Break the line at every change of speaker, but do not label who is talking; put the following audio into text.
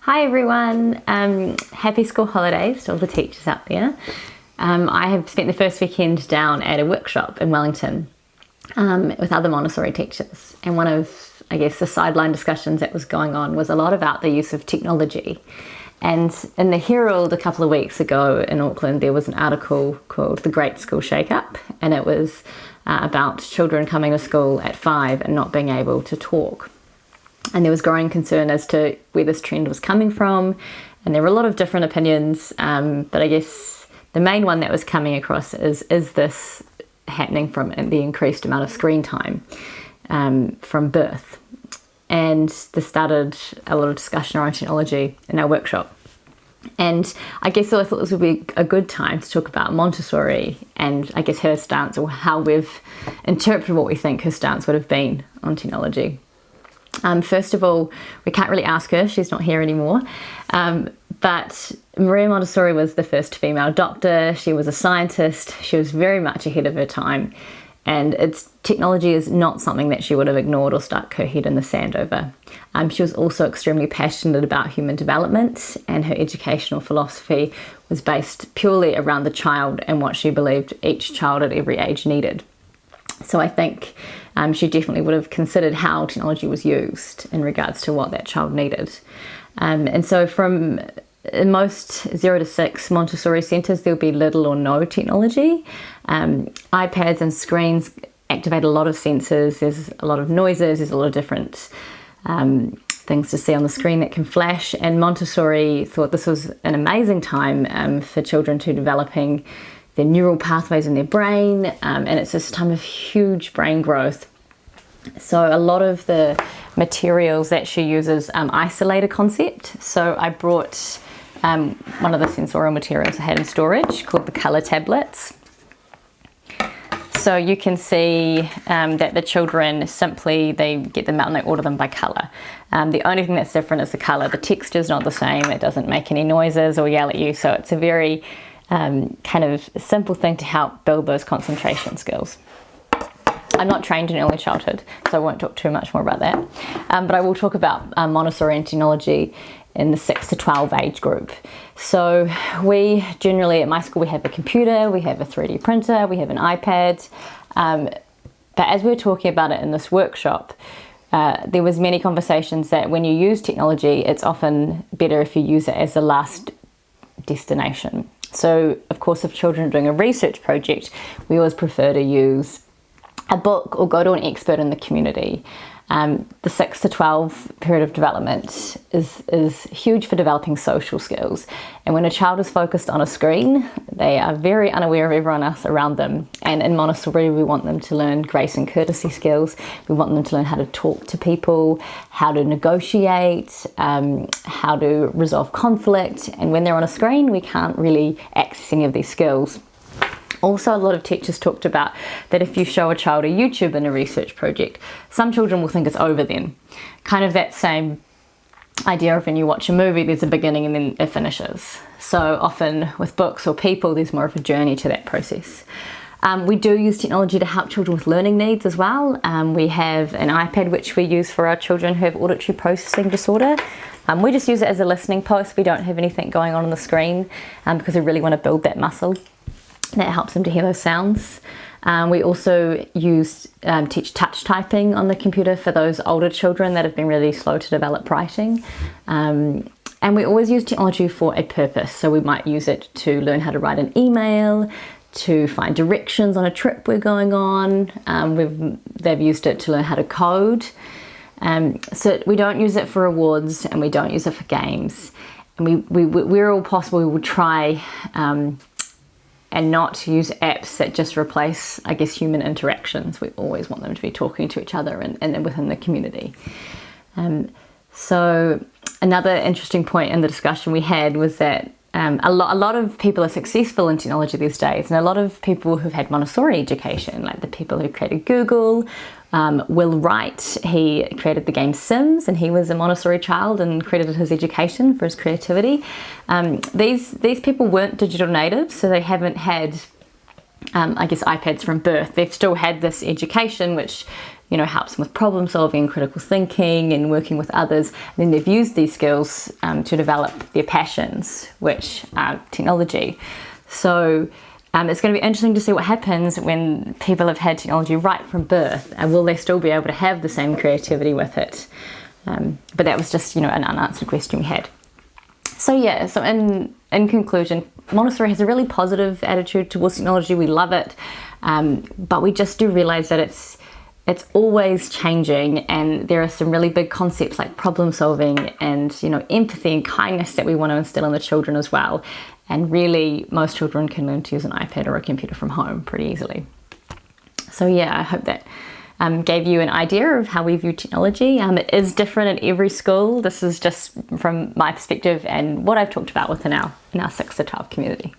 Hi everyone, happy school holidays to all the teachers out there. I have spent the first weekend down at a workshop in Wellington with other Montessori teachers, and one of, the sideline discussions that was going on was a lot about the use of technology. And in the Herald a couple of weeks ago in Auckland, there was an article called The Great School Shake-Up, and it was about children coming to school at 5 and not being able to talk. And there was growing concern as to where this trend was coming from, and there were a lot of different opinions, but I guess the main one that was coming across is this happening from the increased amount of screen time from birth? And this started a lot of discussion around technology in our workshop. And I guess I thought this would be a good time to talk about Montessori and I guess her stance, or how we've interpreted what we think her stance would have been on technology. First of all, we can't really ask her, she's not here anymore, but Maria Montessori was the first female doctor. She was a scientist, she was very much ahead of her time, and technology is not something that she would have ignored or stuck her head in the sand over. She was also extremely passionate about human development, and her educational philosophy was based purely around the child and what she believed each child at every age needed. So I think she definitely would have considered how technology was used in regards to what that child needed. And so from most 0 to 6 Montessori centres, there'll be little or no technology. iPads and screens activate a lot of senses, there's a lot of noises, there's a lot of different things to see on the screen that can flash, and Montessori thought this was an amazing time for children to developing their neural pathways in their brain, and it's this time of huge brain growth. So a lot of the materials that she uses isolate a concept. So I brought one of the sensorial materials I had in storage called the colour tablets. So you can see that the children they get them out and they order them by colour. The only thing that's different is the colour. The texture is not the same, it doesn't make any noises or yell at you, so it's a very kind of simple thing to help build those concentration skills. I'm not trained in early childhood, so I won't talk too much more about that. But I will talk about Montessori and technology in the 6 to 12 age group. So we generally, at my school, we have a computer, we have a 3D printer, we have an iPad. But as we were talking about it in this workshop, there was many conversations that when you use technology, it's often better if you use it as the last destination. So of course, if children are doing a research project, we always prefer to use a book or go to an expert in the community. The 6 to 12 period of development is huge for developing social skills. And when a child is focused on a screen, they are very unaware of everyone else around them. And in Montessori, we want them to learn grace and courtesy skills. We want them to learn how to talk to people, how to negotiate, how to resolve conflict. And when they're on a screen, we can't really access any of these skills. Also, a lot of teachers talked about that if you show a child a YouTube in a research project, some children will think it's over then. Kind of that same idea of when you watch a movie, there's a beginning and then it finishes. So often with books or people, there's more of a journey to that process. We do use technology to help children with learning needs as well. We have an iPad which we use for our children who have auditory processing disorder. We just use it as a listening post. We don't have anything going on the screen because we really want to build that muscle that helps them to hear those sounds. We also teach touch typing on the computer for those older children that have been really slow to develop writing. And we always use technology for a purpose. So we might use it to learn how to write an email, to find directions on a trip we're going on. They've used it to learn how to code. So we don't use it for rewards and we don't use it for games. And we're all possible, we will try and not use apps that just replace, I guess, human interactions. We always want them to be talking to each other and within the community. So another interesting point in the discussion we had was that a lot of people are successful in technology these days, and a lot of people who've had Montessori education, like the people who created Google. Will Wright, he created the game Sims, and he was a Montessori child and credited his education for his creativity. These people weren't digital natives, so they haven't had, iPads from birth. They've still had this education, which helps them with problem solving, critical thinking, and working with others. And then they've used these skills to develop their passions, which are technology. So it's going to be interesting to see what happens when people have had technology right from birth, and will they still be able to have the same creativity with it? But that was just, an unanswered question we had. So yeah, so in conclusion, Montessori has a really positive attitude towards technology. We love it, but we just do realize that it's always changing, and there are some really big concepts like problem solving and empathy and kindness that we want to instill in the children as well. And really, most children can learn to use an iPad or a computer from home pretty easily. So yeah, I hope that gave you an idea of how we view technology. It is different in every school. This is just from my perspective and what I've talked about within our 6 to 12 community.